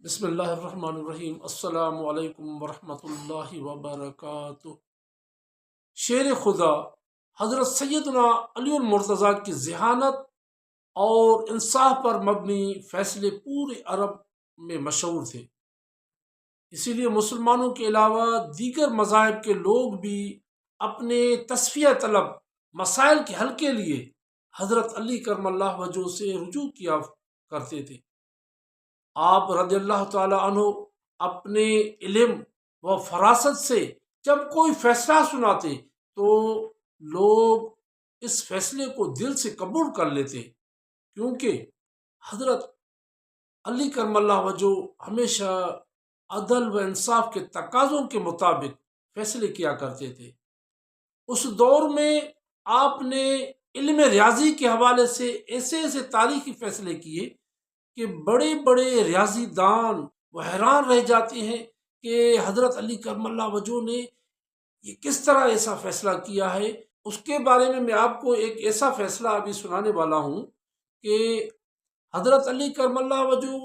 بسم اللہ الرحمن الرحیم۔ السلام علیکم ورحمۃ اللہ وبرکاتہ۔ شیر خدا حضرت سیدنا علی المرتضیٰ کی ذہانت اور انصاف پر مبنی فیصلے پورے عرب میں مشہور تھے، اسی لیے مسلمانوں کے علاوہ دیگر مذاہب کے لوگ بھی اپنے تصفیہ طلب مسائل کے حل کے لیے حضرت علی کرم اللہ وجہ سے رجوع کیا کرتے تھے۔ آپ رضی اللہ تعالی عنہ اپنے علم و فراست سے جب کوئی فیصلہ سناتے تو لوگ اس فیصلے کو دل سے قبول کر لیتے، کیونکہ حضرت علی کرم اللہ وجہ ہمیشہ عدل و انصاف کے تقاضوں کے مطابق فیصلے کیا کرتے تھے۔ اس دور میں آپ نے علم ریاضی کے حوالے سے ایسے تاریخی فیصلے کیے کہ بڑے بڑے ریاضی دان وہ حیران رہ جاتے ہیں کہ حضرت علی کرم اللہ وجہ نے یہ کس طرح ایسا فیصلہ کیا ہے۔ اس کے بارے میں آپ کو ایک ایسا فیصلہ ابھی سنانے والا ہوں کہ حضرت علی کرم اللہ وجہ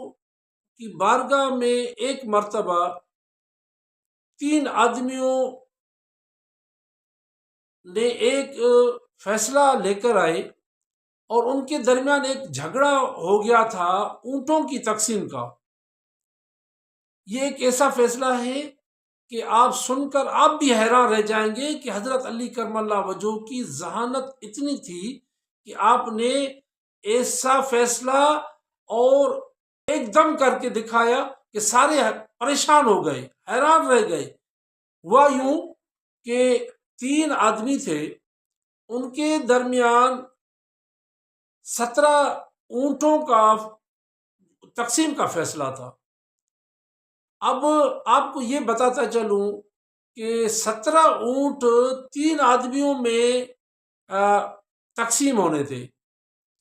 کی بارگاہ میں ایک مرتبہ 3 آدمیوں نے ایک فیصلہ لے کر آئے اور ان کے درمیان ایک جھگڑا ہو گیا تھا اونٹوں کی تقسیم کا۔ یہ ایک ایسا فیصلہ ہے کہ آپ سن کر آپ بھی حیران رہ جائیں گے کہ حضرت علی کرم اللہ وجہ کی ذہانت اتنی تھی کہ آپ نے ایسا فیصلہ اور ایک دم کر کے دکھایا کہ سارے پریشان ہو گئے، حیران رہ گئے۔ ہوا یوں کہ 3 آدمی تھے، ان کے درمیان 17 اونٹوں کا تقسیم کا فیصلہ تھا۔ اب آپ کو یہ بتاتا چلوں کہ 17 اونٹ 3 آدمیوں میں تقسیم ہونے تھے،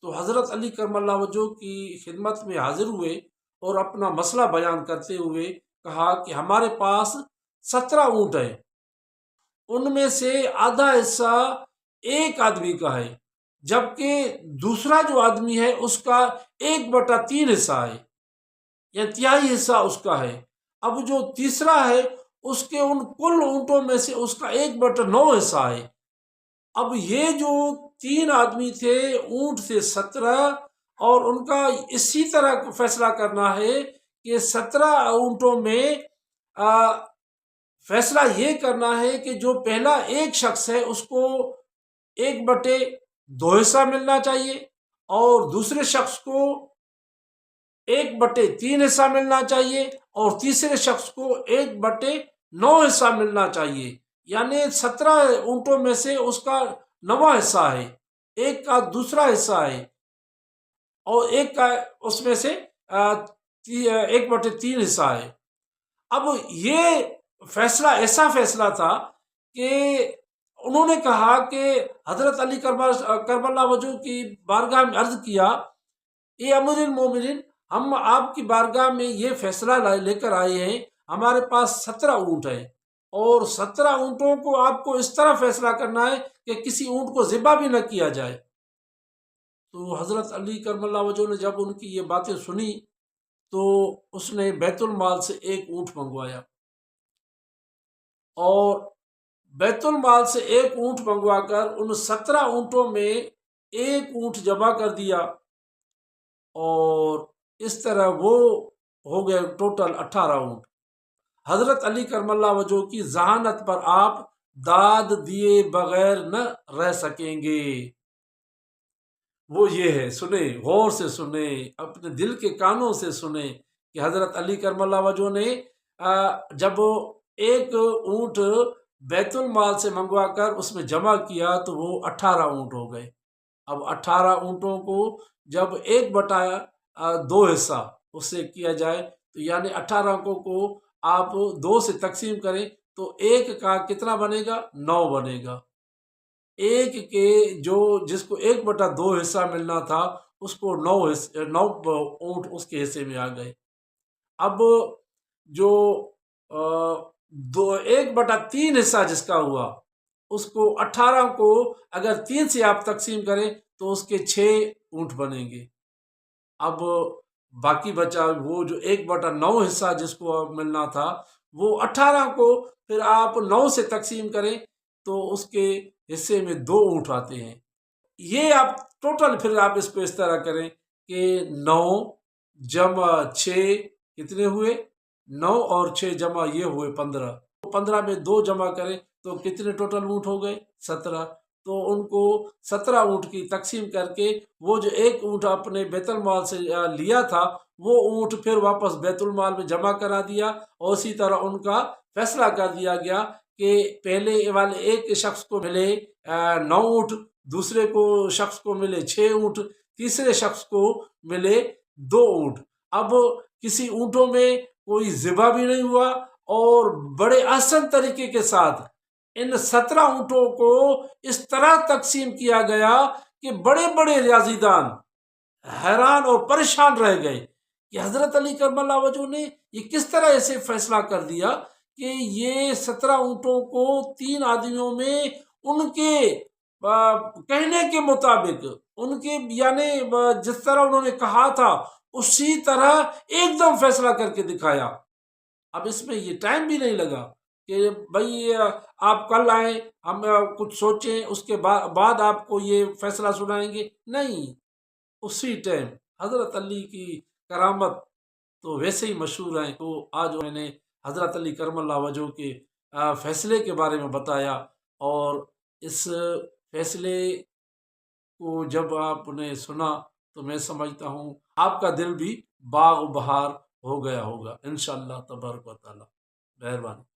تو حضرت علی کرم اللہ وجہ کی خدمت میں حاضر ہوئے اور اپنا مسئلہ بیان کرتے ہوئے کہا کہ ہمارے پاس 17 اونٹ ہیں، ان میں سے آدھا حصہ ایک آدمی کا ہے، جبکہ دوسرا جو آدمی ہے اس کا 1/3 حصہ ہے یا تہائی حصہ اس کا ہے۔ اب جو تیسرا ہے اس کے ان کل اونٹوں میں سے اس کا 1/9 حصہ ہے۔ اب یہ جو 3 آدمی تھے، اونٹ تھے 17، اور ان کا اسی طرح فیصلہ کرنا ہے کہ 17 اونٹوں میں فیصلہ یہ کرنا ہے کہ جو پہلا ایک شخص ہے اس کو 1/2 حصہ ملنا چاہیے، اور دوسرے شخص کو 1/3 حصہ ملنا چاہیے، اور تیسرے شخص کو 1/9 حصہ ملنا چاہیے۔ یعنی 17 اونٹوں میں سے اس کا 9واں حصہ ہے، ایک کا دوسرا حصہ ہے، اور ایک کا اس میں سے 1/3 حصہ ہے۔ اب یہ فیصلہ ایسا فیصلہ تھا کہ انہوں نے کہا کہ حضرت علی کرم اللہ وجہ کی بارگاہ میں عرض کیا، اے امیر المومنین، ہم آپ کی بارگاہ میں یہ فیصلہ لے کر آئے ہیں، ہمارے پاس 17 اونٹ ہیں، اور 17 اونٹوں کو آپ کو اس طرح فیصلہ کرنا ہے کہ کسی اونٹ کو ذبح بھی نہ کیا جائے۔ تو حضرت علی کرم اللہ وجہ نے جب ان کی یہ باتیں سنی تو اس نے بیت المال سے ایک اونٹ منگوایا، اور بیت المال سے ایک اونٹ منگوا کر ان 17 اونٹوں میں ایک اونٹ جمع کر دیا، اور اس طرح وہ ہو گئے ٹوٹل 18 اونٹ۔ حضرت علی کرم اللہ وجہ کی ذہانت پر آپ داد دیے بغیر نہ رہ سکیں گے۔ وہ یہ ہے، سنیں، غور سے سنیں، اپنے دل کے کانوں سے سنیں کہ حضرت علی کرم اللہ وجہ نے جب ایک اونٹ بیت المال سے منگوا کر اس میں جمع کیا تو وہ 18 اونٹ ہو گئے۔ اب 18 اونٹوں کو جب 1/2 حصہ اس سے کیا جائے تو یعنی 18 کو آپ 2 سے تقسیم کریں تو ایک کا کتنا بنے گا؟ 9 بنے گا۔ ایک کے جو جس کو 1/2 حصہ ملنا تھا اس کو 9 اونٹ اس کے حصے میں آ گئے۔ اب جو 1/3 حصہ جس کا ہوا اس کو 18 کو اگر 3 سے آپ تقسیم کریں تو اس کے 6 اونٹ بنیں گے۔ اب باقی بچا وہ جو 1/9 حصہ جس کو ملنا تھا، وہ 18 کو پھر آپ 9 سے تقسیم کریں تو اس کے حصے میں 2 اونٹ آتے ہیں۔ یہ آپ ٹوٹل پھر آپ اس کو اس طرح کریں کہ 9 جمع 6 کتنے ہوئے؟ 9 اور 6 جمع یہ ہوئے 15۔ 15 میں 2 جمع کریں تو کتنے ٹوٹل اونٹ ہو گئے؟ 17۔ تو ان کو 17 اونٹ کی تقسیم کر کے وہ جو 1 اونٹ اپنے بیت المال سے لیا تھا وہ اونٹ پھر واپس بیت المال میں جمع کرا دیا، اور اسی طرح ان کا فیصلہ کر دیا گیا کہ پہلے والے ایک شخص کو ملے 9 اونٹ، دوسرے کو شخص کو ملے 6 اونٹ، تیسرے شخص کو ملے 2 اونٹ۔ اب کسی اونٹوں میں کوئی ذبح بھی نہیں ہوا، اور بڑے احسن طریقے کے ساتھ ان 17 اونٹوں کو اس طرح تقسیم کیا گیا کہ بڑے بڑے ریاضی دان حیران اور پریشان رہ گئے کہ حضرت علی کرم اللہ وجہ نے یہ کس طرح ایسے فیصلہ کر دیا کہ یہ 17 اونٹوں کو 3 آدمیوں میں ان کے کہنے کے مطابق، ان کے یعنی جس طرح انہوں نے کہا تھا اسی طرح ایک دم فیصلہ کر کے دکھایا۔ اب اس میں یہ ٹائم بھی نہیں لگا کہ بھائی آپ کل آئیں، ہم کچھ سوچیں، اس کے بعد آپ کو یہ فیصلہ سنائیں گے، نہیں، اسی ٹائم حضرت علی کی کرامت تو ویسے ہی مشہور ہیں۔ تو آج میں نے حضرت علی کرم اللہ وجہ کے فیصلے کے بارے میں بتایا، اور اس فیصلے کو جب آپ نے سنا تو میں سمجھتا ہوں آپ کا دل بھی باغ و بہار ہو گیا ہوگا انشاءاللہ تبارک و تعالی۔ مہربانی۔